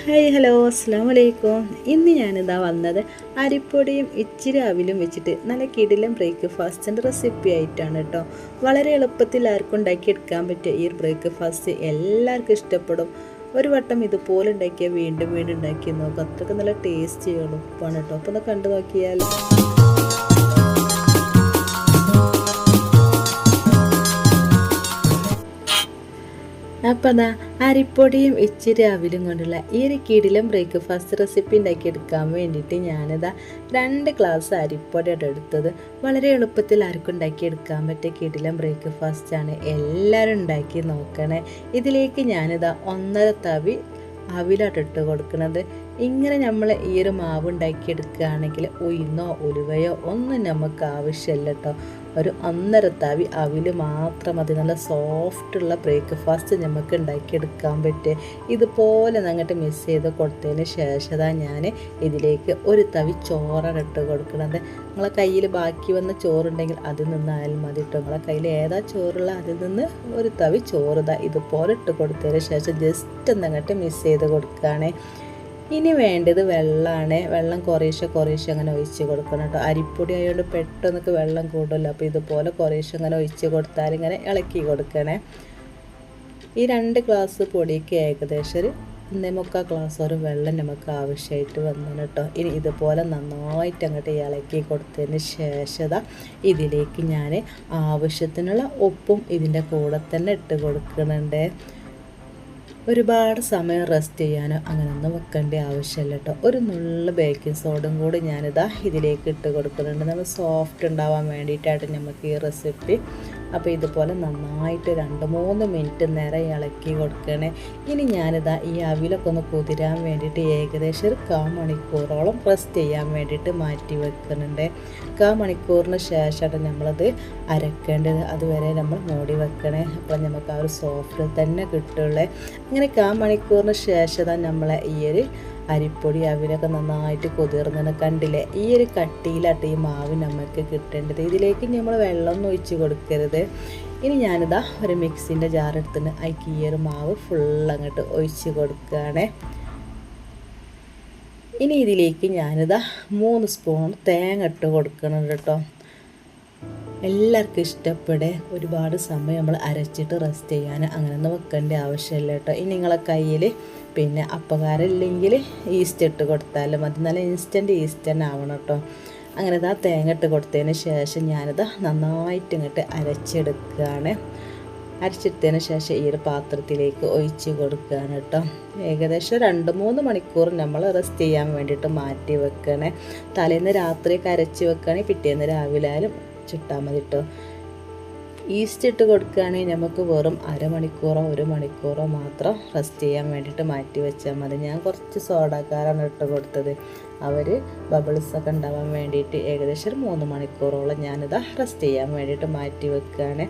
Hi hello അസ്സാം വലൈക്കും. ഇന്ന് ഞാനിതാ വന്നത് അരിപ്പൊടിയും ഇച്ചിരി അവിലും വെച്ചിട്ട് നല്ല കിടിലൻ ബ്രേക്ക്ഫാസ്റ്റിൻ്റെ റെസിപ്പി ആയിട്ടാണ് കേട്ടോ. വളരെ എളുപ്പത്തിൽ ആർക്കും ഉണ്ടാക്കിയെടുക്കാൻ പറ്റിയ ഈ ബ്രേക്ക്ഫാസ്റ്റ് എല്ലാവർക്കും ഇഷ്ടപ്പെടും. ഒരു വട്ടം ഇതുപോലെ ഉണ്ടാക്കിയാൽ വീണ്ടും വീണ്ടും ഉണ്ടാക്കി നോക്കും. അത്രയ്ക്ക് നല്ല ടേസ്റ്റ് എളുപ്പമാണ് കേട്ടോ. അപ്പോൾ ഒന്ന് കണ്ടു നോക്കിയാൽ അപ്പോൾ അതാ അരിപ്പൊടിയും ഇച്ചിരി അവിലും കൊണ്ടുള്ള ഈ ഒരു കിടിലൻ ബ്രേക്ക്ഫാസ്റ്റ് റെസിപ്പി ഉണ്ടാക്കിയെടുക്കാൻ വേണ്ടിയിട്ട് ഞാനിതാ 2 ഗ്ലാസ് അരിപ്പൊടിയാണ് എടുത്തത്. വളരെ എളുപ്പത്തിൽ ആർക്കും ഉണ്ടാക്കിയെടുക്കാൻ പറ്റിയ കിടിലൻ ബ്രേക്ക്ഫാസ്റ്റാണ്. എല്ലാവരും ഉണ്ടാക്കി നോക്കണേ. ഇതിലേക്ക് ഞാനിതാ 1.5 തവി അവിലാണ് ഇട്ട് കൊടുക്കുന്നത്. ഇങ്ങനെ നമ്മൾ ഈ ഒരു മാവ് ഉണ്ടാക്കിയെടുക്കുകയാണെങ്കിൽ ഉഴുന്നോ ഉലുവയോ ഒന്നും നമുക്ക് ആവശ്യമില്ല കേട്ടോ. ഒരു 1.5 തവി അവിൽ മാത്രം മതി. നല്ല സോഫ്റ്റുള്ള ബ്രേക്ക്ഫാസ്റ്റ് നമുക്ക് ഉണ്ടാക്കിയെടുക്കാൻ പറ്റുക. ഇതുപോലെ അങ്ങോട്ട് മിക്സ് ചെയ്ത് കൊടുത്തതിന് ശേഷം ഞാൻ ഇതിലേക്ക് 1 തവി ചോറാണ് ഇട്ട് കൊടുക്കുന്നത്. നിങ്ങളെ കയ്യിൽ ബാക്കി വന്ന ചോറുണ്ടെങ്കിൽ അതിൽ നിന്നായാലും മതി കേട്ടോ. നിങ്ങളെ കയ്യിൽ ഏതാ ചോറുള്ള അതിൽ നിന്ന് 1 തവി ചോറ് ഇതുപോലെ ഇട്ട് കൊടുത്തതിന് ശേഷം ജസ്റ്റ് ഒന്നങ്ങോട്ട് മിക്സ് ചെയ്ത് കൊടുക്കുകയാണ്. ഇനി വേണ്ടത് വെള്ളമാണ്. വെള്ളം കുറേശ്ശെ അങ്ങനെ ഒഴിച്ച് കൊടുക്കണം കേട്ടോ. അരിപ്പൊടി ആയതുകൊണ്ട് പെട്ടെന്നൊക്കെ വെള്ളം കൂടുമല്ലോ. അപ്പോൾ ഇതുപോലെ കുറേശ്ശെ അങ്ങനെ ഒഴിച്ച് കൊടുത്താൽ ഇങ്ങനെ ഇളക്കി കൊടുക്കണേ. ഈ 2 ഗ്ലാസ് പൊടിക്ക് ഏകദേശം ഒരു 1.25 ഗ്ലാസ് ഒരു വെള്ളം നമുക്ക് ആവശ്യമായിട്ട് വന്നു കേട്ടോ. ഇനി ഇതുപോലെ നന്നായിട്ട് അങ്ങോട്ട് ഇളക്കി കൊടുത്തതിന് ശേഷം ഇതിലേക്ക് ഞാൻ ആവശ്യത്തിനുള്ള ഉപ്പും ഇതിൻ്റെ കൂടെ തന്നെ ഇട്ട് കൊടുക്കുന്നുണ്ട്. ഒരുപാട് സമയം റെസ്റ്റ് ചെയ്യാനോ അങ്ങനെയൊന്നും വെക്കേണ്ട ആവശ്യമില്ല കേട്ടോ. ഒരു നുള്ള ബേക്കിംഗ് സോഡയും കൂടി ഞാനിതാ ഇതിലേക്ക് ഇട്ട് കൊടുക്കുന്നുണ്ട്. നമ്മൾ സോഫ്റ്റ് ഉണ്ടാവാൻ വേണ്ടിയിട്ടായിട്ട് നമുക്ക് ഈ റെസിപ്പി. അപ്പോൾ ഇതുപോലെ നന്നായിട്ട് 2-3 മിനിറ്റ് നേരം ഇളക്കി കൊടുക്കണേ. ഇനി ഞാനിതാ ഈ അവിലൊക്കെ ഒന്ന് കുതിരാൻ വേണ്ടിയിട്ട് ഏകദേശം ഒരു 1/4 മണിക്കൂറോളം റെസ്റ്റ് ചെയ്യാൻ വേണ്ടിയിട്ട് മാറ്റി വെക്കുന്നുണ്ട്. 1/4 മണിക്കൂറിന് ശേഷമാണ് നമ്മളത് അരക്കേണ്ടത്. അതുവരെ നമ്മൾ മൂടി വെക്കണേ. അപ്പോൾ നമുക്ക് ആ ഒരു സോഫ്റ്റ് തന്നെ കിട്ടുള്ളൂ. അങ്ങനെ 1/4 മണിക്കൂറിന് ശേഷം നമ്മളെ ഈ ഒരു അരിപ്പൊടി അവിലൊക്കെ നന്നായിട്ട് കുതിർന്ന് കണ്ടില്ലേ. ഈ ഒരു കട്ടിയിലാട്ട് ഈ മാവ് നമുക്ക് കിട്ടേണ്ടത്. ഇതിലേക്ക് നമ്മൾ വെള്ളമൊന്നും ഒഴിച്ച് കൊടുക്കരുത്. ഇനി ഞാനിതാ ഒരു മിക്സിൻ്റെ ജാറെടുത്തിന് അതിക്ക് ഈ ഒരു മാവ് ഫുൾ അങ്ങോട്ട് ഒഴിച്ച് കൊടുക്കുകയാണ്. ഇനി ഇതിലേക്ക് ഞാനിതാ 3 സ്പൂൺ തേങ്ങ ഇട്ട് കൊടുക്കണം കേട്ടോ. എല്ലാവർക്കും ഇഷ്ടപ്പെടെ ഒരുപാട് സമയം നമ്മൾ അരച്ചിട്ട് റെസ്റ്റ് ചെയ്യാൻ അങ്ങനെയൊന്നും വെക്കേണ്ട ആവശ്യമില്ല കേട്ടോ. ഇനി നിങ്ങളെ കയ്യിൽ പിന്നെ അപ്പകാരമില്ലെങ്കിൽ ഈസ്റ്റ് ഇട്ട് കൊടുത്താലും മതി. നല്ല ഇൻസ്റ്റൻറ്റ് ഈസ്റ്റ് തന്നെ ആവണം കേട്ടോ. അങ്ങനെ ഇതാ തേങ്ങ ഇട്ട് കൊടുത്തതിന് ശേഷം ഞാനിതാ നന്നായിട്ട് ഇങ്ങോട്ട് അരച്ചെടുക്കുകയാണ്. അരച്ചെടുത്തതിന് ശേഷം ഈ ഒരു പാത്രത്തിലേക്ക് ഒഴിച്ച് കൊടുക്കുകയാണ് കേട്ടോ. ഏകദേശം 2-3 മണിക്കൂർ നമ്മൾ റെസ്റ്റ് ചെയ്യാൻ വേണ്ടിയിട്ട് മാറ്റി വെക്കണേ. തലേന്ന് രാത്രിയൊക്കെ അരച്ച് വെക്കുകയാണെങ്കിൽ പിറ്റേന്ന് രാവിലെ ആയാലും ചുട്ടാൽ മതി കേട്ടോ. ഈസ്റ്റ് ഇട്ട് കൊടുക്കുകയാണെങ്കിൽ നമുക്ക് വെറും 1/2 മണിക്കൂറോ 1 മണിക്കൂറോ മാത്രം റെസ്റ്റ് ചെയ്യാൻ വേണ്ടിയിട്ട് മാറ്റി വെച്ചാൽ മതി. ഞാൻ കുറച്ച് സോഡക്കാരാണ് ഇട്ട് കൊടുത്തത്. അവർ ബബിൾസൊക്കെ ഉണ്ടാവാൻ വേണ്ടിയിട്ട് ഏകദേശം 3 മണിക്കൂറോളം ഞാനിതാ റെസ്റ്റ് ചെയ്യാൻ വേണ്ടിയിട്ട് മാറ്റി വെക്കുകയാണ്.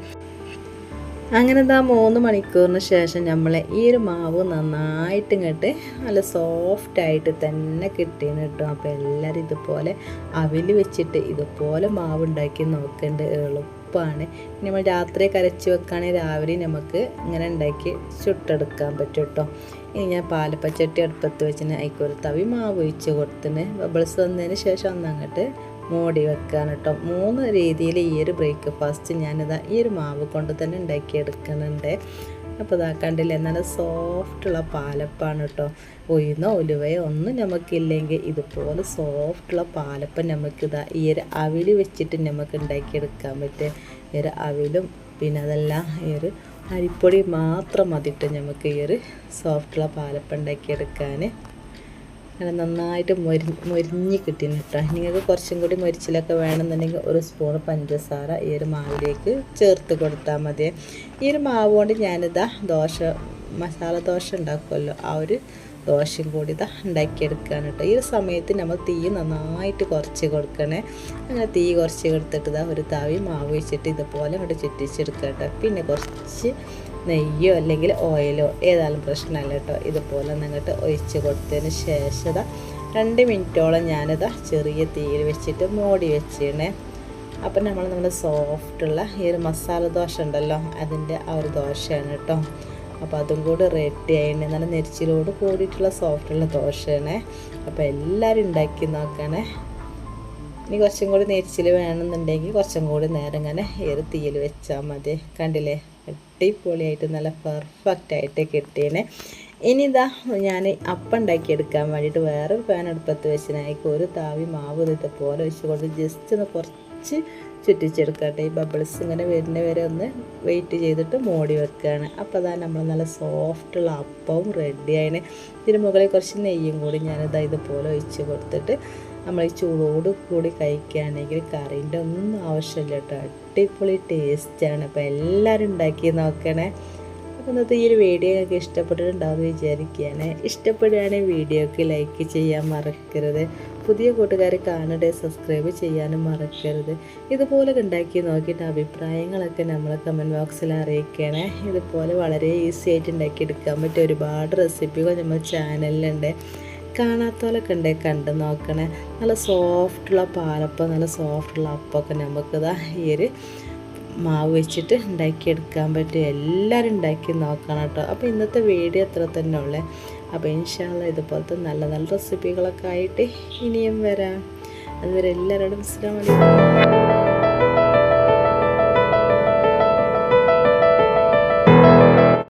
അങ്ങനെ ഇതാ 3 മണിക്കൂറിന് ശേഷം നമ്മൾ ഈ ഒരു മാവ് നന്നായിട്ട് ഇങ്ങോട്ട് നല്ല സോഫ്റ്റായിട്ട് തന്നെ കിട്ടിയെന്ന് കിട്ടും. അപ്പോൾ എല്ലാവരും ഇതുപോലെ അവിൽ വെച്ചിട്ട് ഇതുപോലെ മാവ് ഉണ്ടാക്കി നോക്കേണ്ട എളുപ്പമാണ്. നമ്മൾ രാത്രി കരച്ച് വെക്കുകയാണെങ്കിൽ രാവിലെ നമുക്ക് ഇങ്ങനെ ഉണ്ടാക്കി ചുട്ടെടുക്കാൻ പറ്റും കേട്ടോ. ഇനി ഞാൻ പാലപ്പച്ചട്ടി അടുപ്പത്ത് വെച്ചിന് അതിലേക്ക് 1 തവി മാവ് ഒഴിച്ച് കൊടുത്തിന്. ബബിൾസ് വന്നതിന് ശേഷം ഒന്നങ്ങോട്ട് മൂടി വെക്കാൻ കേട്ടോ. 3 രീതിയിൽ ഈ ഒരു ബ്രേക്ക്ഫാസ്റ്റ് ഞാനിതാ ഈ ഒരു മാവ് കൊണ്ട് തന്നെ ഉണ്ടാക്കിയെടുക്കുന്നുണ്ട്. അപ്പോൾ ഇതാ കണ്ടില്ലേ, നല്ല സോഫ്റ്റുള്ള പാലപ്പാണ് കേട്ടോ. ഉഴുന്നോ ഉലുവയോ ഒന്നും നമുക്കില്ലെങ്കിൽ ഇതുപോലെ സോഫ്റ്റുള്ള പാലപ്പം നമുക്കിതാ ഈ ഒരു അവിൽ വെച്ചിട്ട് നമുക്ക് ഉണ്ടാക്കിയെടുക്കാൻ പറ്റും. ഈ ഒരു അവിലും പിന്നെ അതെല്ലാം ഈ ഒരു അരിപ്പൊടി മാത്രം മതിയിട്ട് നമുക്ക് ഈ ഒരു സോഫ്റ്റുള്ള പാലപ്പം ഉണ്ടാക്കിയെടുക്കാൻ. അങ്ങനെ നന്നായിട്ട് മൊരിഞ്ഞ് കിട്ടിന് കേട്ടോ. നിങ്ങൾക്ക് കുറച്ചും കൂടി മൊരിച്ചിലൊക്കെ വേണമെന്നുണ്ടെങ്കിൽ 1 സ്പൂൺ പഞ്ചസാര ഈ ഒരു മാവിലേക്ക് ചേർത്ത് കൊടുത്താൽ മതി. ഈ ഒരു മാവ് കൊണ്ട് ഞാനിതാ മസാല ദോശ ഉണ്ടാക്കുമല്ലോ, ആ ഒരു ദോശയും കൂടി ഉണ്ടാക്കിയെടുക്കാൻ കേട്ടോ. ഈ ഒരു സമയത്ത് നമ്മൾ തീ നന്നായിട്ട് കുറച്ച് കൊടുക്കണേ. അങ്ങനെ തീ കുറച്ച് കൊടുത്തിട്ട് 1 തവി മാവ് വെച്ചിട്ട് ഇതുപോലെ അങ്ങോട്ട് ചുറ്റിച്ചെടുക്കുക കേട്ടോ. പിന്നെ കുറച്ച് നെയ്യോ അല്ലെങ്കിൽ ഓയിലോ ഏതായാലും പ്രശ്നമല്ല കേട്ടോ. ഇതുപോലെ അങ്ങോട്ട് ഒഴിച്ച് കൊടുത്തതിന് ശേഷം 2 മിനിറ്റോളം ഞാനിതാ ചെറിയ തീയിൽ വെച്ചിട്ട് മൂടി വെച്ചിടണേ. അപ്പം നമ്മുടെ സോഫ്റ്റുള്ള ഈ ഒരു മസാല ദോശ ഉണ്ടല്ലോ, അതിൻ്റെ ആ ഒരു ദോശയാണ് കേട്ടോ. അപ്പോൾ അതും കൂടി റെഡി ആയിട്ട് നല്ല നെരിച്ചിലോട് കൂടിയിട്ടുള്ള സോഫ്റ്റുള്ള ദോശയാണ്. അപ്പോൾ എല്ലാവരും ഉണ്ടാക്കി നോക്കണേ. ഇനി കുറച്ചും കൂടി നെരിച്ചിൽ വേണമെന്നുണ്ടെങ്കിൽ കുറച്ചും കൂടി നേരം ഇങ്ങനെ തീയിൽ വെച്ചാൽ മതി. കണ്ടില്ലേ, അടിപൊളിയായിട്ട് നല്ല പെർഫെക്റ്റായിട്ട് കിട്ടിയേനെ. ഇനി ഇതാ ഞാൻ അപ്പം ഉണ്ടാക്കിയെടുക്കാൻ വേണ്ടിയിട്ട് വേറൊരു പാൻ അടുപ്പത്ത് വെച്ചിനായിരിക്കും ഒരു താവി മാവ് ഇതുപോലെ വെച്ചുകൊണ്ട് ജസ്റ്റ് ഒന്ന് കുറച്ച് ചുറ്റിച്ചെടുക്കട്ടെ. ഈ ബബിൾസ് ഇങ്ങനെ വരുന്ന വരെ ഒന്ന് വെയിറ്റ് ചെയ്തിട്ട് മൂടി വെക്കുകയാണ്. അപ്പോൾ അതാ നമ്മൾ നല്ല സോഫ്റ്റുള്ള അപ്പവും റെഡിയായിന്. ഇതിന് മുകളിൽ കുറച്ച് നെയ്യും കൂടി ഞാനിതാ ഇതുപോലെ ഒഴിച്ച് കൊടുത്തിട്ട് നമ്മൾ ഈ ചൂടോട് കൂടി കഴിക്കുകയാണെങ്കിൽ കറീൻ്റെ ഒന്നും ആവശ്യമില്ല കേട്ടോ. അടിപൊളി ടേസ്റ്റാണ്. അപ്പോൾ എല്ലാവരും ഉണ്ടാക്കി നോക്കണേ. അപ്പോൾ ഇന്നത്തെ ഈ ഒരു വീഡിയോ ഒക്കെ ഇഷ്ടപ്പെട്ടിട്ടുണ്ടാവുമെന്ന് വിചാരിക്കുകയാണ്. ഇഷ്ടപ്പെടുകയാണെങ്കിൽ വീഡിയോക്ക് ലൈക്ക് ചെയ്യാൻ മറക്കരുത്. പുതിയ കൂട്ടുകാർ കാണട്ടെ, സബ്സ്ക്രൈബ് ചെയ്യാനും മറക്കരുത്. ഇതുപോലെ ഉണ്ടാക്കി നോക്കിയിട്ട് അഭിപ്രായങ്ങളൊക്കെ നമ്മൾ കമൻറ്റ് ബോക്സിൽ അറിയിക്കണേ. ഇതുപോലെ വളരെ ഈസി ആയിട്ട് ഉണ്ടാക്കിയെടുക്കാൻ പറ്റിയ ഒരുപാട് റെസിപ്പികൾ നമ്മുടെ ചാനലിലുണ്ട്. കാണാത്തവരൊക്കെ ഉണ്ടെങ്കിൽ കണ്ട് നോക്കണേ. നല്ല സോഫ്റ്റുള്ള പാലപ്പം, നല്ല സോഫ്റ്റുള്ള അപ്പമൊക്കെ നമുക്കിതാ ഈ ഒരു മാവ് വെച്ചിട്ട് ഉണ്ടാക്കിയെടുക്കാൻ പറ്റും. എല്ലാവരും ഉണ്ടാക്കി നോക്കണം കേട്ടോ. അപ്പോൾ ഇന്നത്തെ വീഡിയോ അത്ര തന്നെ ഉള്ളേ. അപ്പോൾ ഇൻഷാ അല്ലാഹ് ഇതുപോലത്തെ നല്ല നല്ല റെസിപ്പികളൊക്കെ ആയിട്ട് ഇനിയും വരാം. അതുവരെ എല്ലാവരോടും അസ്സലാമു അലൈക്കും.